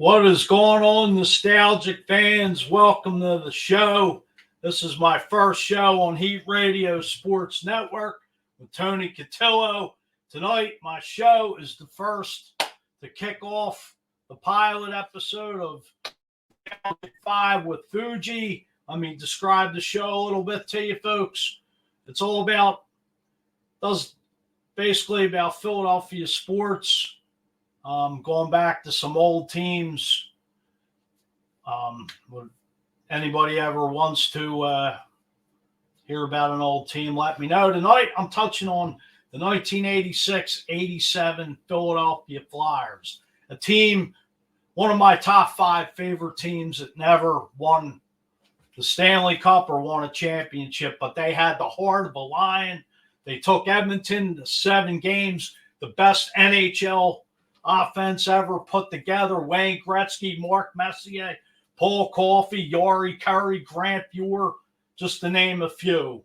What is going on, nostalgic fans? Welcome to the show. This is my first show on Heat Radio Sports Network with Tony Cotillo. Tonight, my show is the first to kick off the pilot episode of 5 with Fuji. Let me describe the show a little bit to you folks. It's all basically about Philadelphia sports. Going back to some old teams. Would anybody ever wants to hear about an old team, let me know. Tonight, I'm touching on the 1986-87 Philadelphia Flyers, a team, one of my top 5 favorite teams that never won the Stanley Cup or won a championship, but they had the heart of a lion. They took Edmonton to 7 games, the best NHL offense ever put together. Wayne Gretzky, Mark Messier, Paul Coffey, Yari Curry, Grant Fuhr, just to name a few.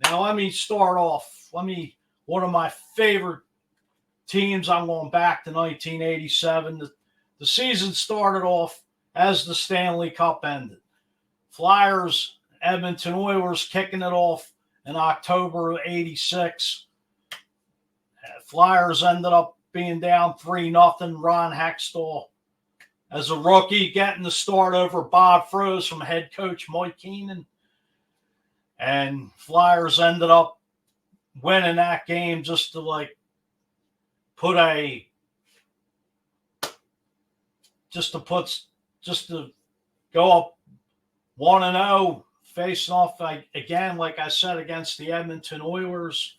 Now, let me start off. One of my favorite teams, I'm going back to 1987. The season started off as the Stanley Cup ended. Flyers, Edmonton Oilers kicking it off in October of 86. Flyers ended up being down 3-0. Ron Hextall, as a rookie, getting the start over Bob Froese from head coach Mike Keenan. And Flyers ended up winning that game just to go up 1-0, facing off again, like I said, against the Edmonton Oilers.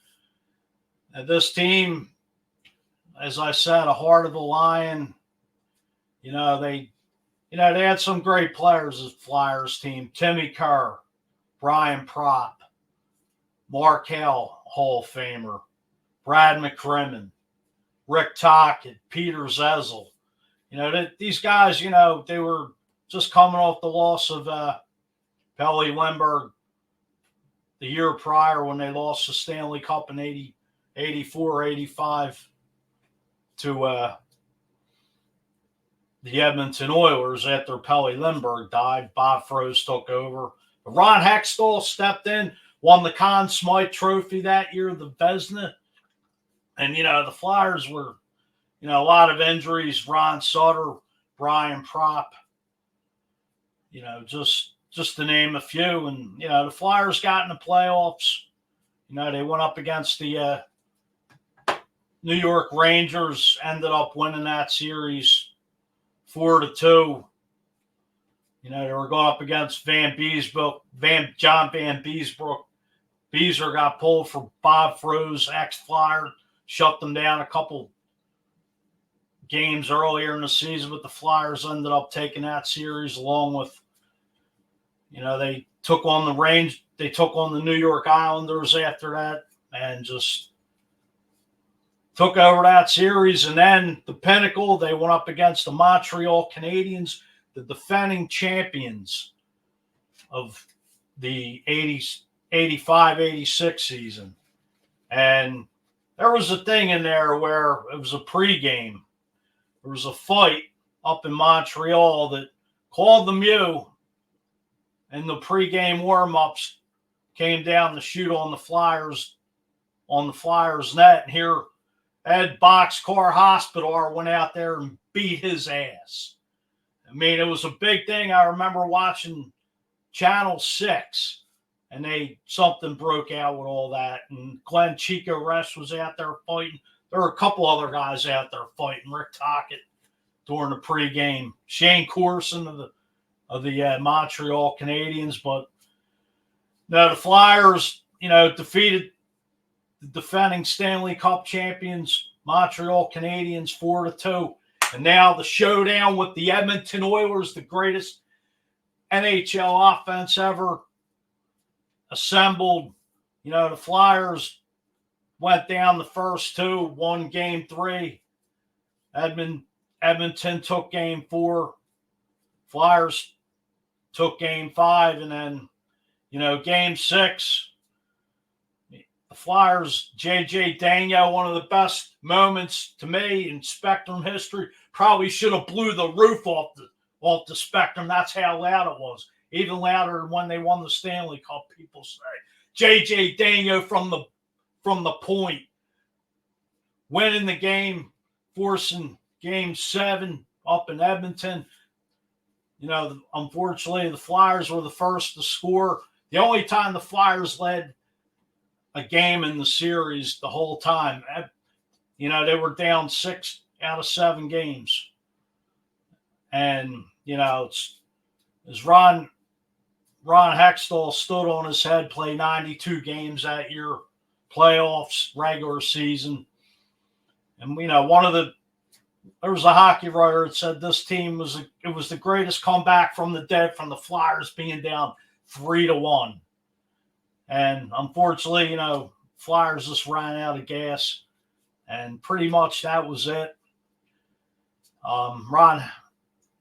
And this team, as I said, a heart of a lion. They had some great players as Flyers team. Timmy Kerr, Brian Propp, Mark Hale, Hall of Famer, Brad McCrimmon, Rick Tocchet, Peter Zezel. These guys, they were just coming off the loss of Pelle Lindbergh the year prior when they lost the Stanley Cup in 84, 85 to the Edmonton Oilers after Pelle Lindbergh died. Bob Froese took over. But Ron Hextall stepped in, won the Conn Smythe Trophy that year, the Vezina. And, the Flyers were, a lot of injuries. Ron Sutter, Brian Propp, just to name a few. And, the Flyers got in the playoffs. They went up against the New York Rangers, ended up winning that series 4-2. They were going up against John Van Beesbrook. Beezer got pulled for Bob Froese, ex-Flyer, shut them down a couple games earlier in the season, but the Flyers ended up taking that series along with, they took on the New York Islanders after that and just took over that series. And then the pinnacle, they went up against the Montreal Canadiens, the defending champions of the 85-86 season. And there was a thing in there where it was a pregame. There was a fight up in Montreal that called the Mew, and the pregame warm-ups came down to shoot on the Flyers net. And here Ed Boxcar Hospital went out there and beat his ass. I mean, it was a big thing. I remember watching Channel 6, and something broke out with all that. And Glenn Chico Resch was out there fighting. There were a couple other guys out there fighting. Rick Tocchet during the pregame. Shane Corson of the Montreal Canadiens. But the Flyers, defeated the defending Stanley Cup champions, Montreal Canadiens, 4-2. And now the showdown with the Edmonton Oilers, the greatest NHL offense ever assembled. The Flyers went down the first 2, won game 3. Edmonton took game 4. Flyers took game 5. And then, game 6, the Flyers, J.J. Daigneault, one of the best moments to me in Spectrum history, probably should have blew the roof off the Spectrum. That's how loud it was. Even louder than when they won the Stanley Cup, people say. J.J. Daniel from the point, winning the game, forcing Game 7 up in Edmonton. You know, unfortunately, the Flyers were the first to score. The only time the Flyers led a game in the series the whole time. You know, they were down 6 out of 7 games. And, you know, as Ron Hextall stood on his head, played 92 games that year, playoffs, regular season. And, you know, there was a hockey writer that said this team was the greatest comeback from the dead from the Flyers being down 3-1. And unfortunately, you know, Flyers just ran out of gas. And pretty much that was it.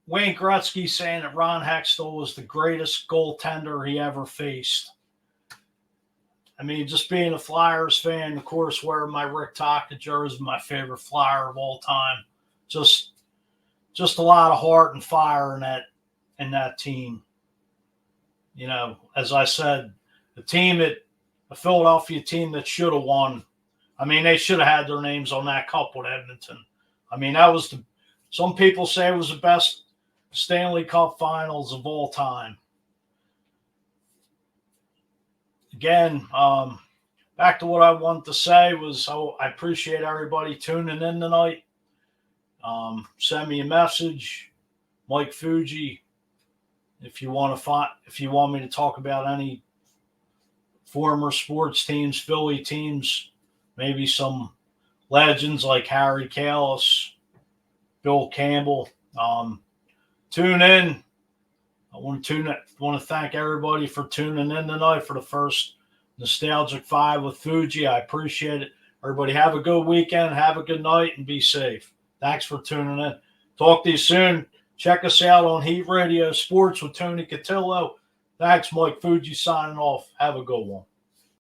Wayne Gretzky saying that Ron Hextall was the greatest goaltender he ever faced. I mean, just being a Flyers fan, of course, wearing my Rick Tocchet jersey, my favorite Flyer of all time. Just a lot of heart and fire in that team. You know, as I said, a Philadelphia team that should have won. I mean, they should have had their names on that cup with Edmonton. I mean, some people say it was the best Stanley Cup finals of all time. Again, back to what I wanted to say was I appreciate everybody tuning in tonight. Send me a message, Mike Fuji, if you want me to talk about any former sports teams, Philly teams, maybe some legends like Harry Kalas, Bill Campbell. Tune in. I want to thank everybody for tuning in tonight for the first Nostalgic 5 with Fuji. I appreciate it. Everybody have a good weekend, have a good night, and be safe. Thanks for tuning in. Talk to you soon. Check us out on Heat Radio Sports with Tony Cotillo. Thanks, Mike Fuji signing off. Have a good one.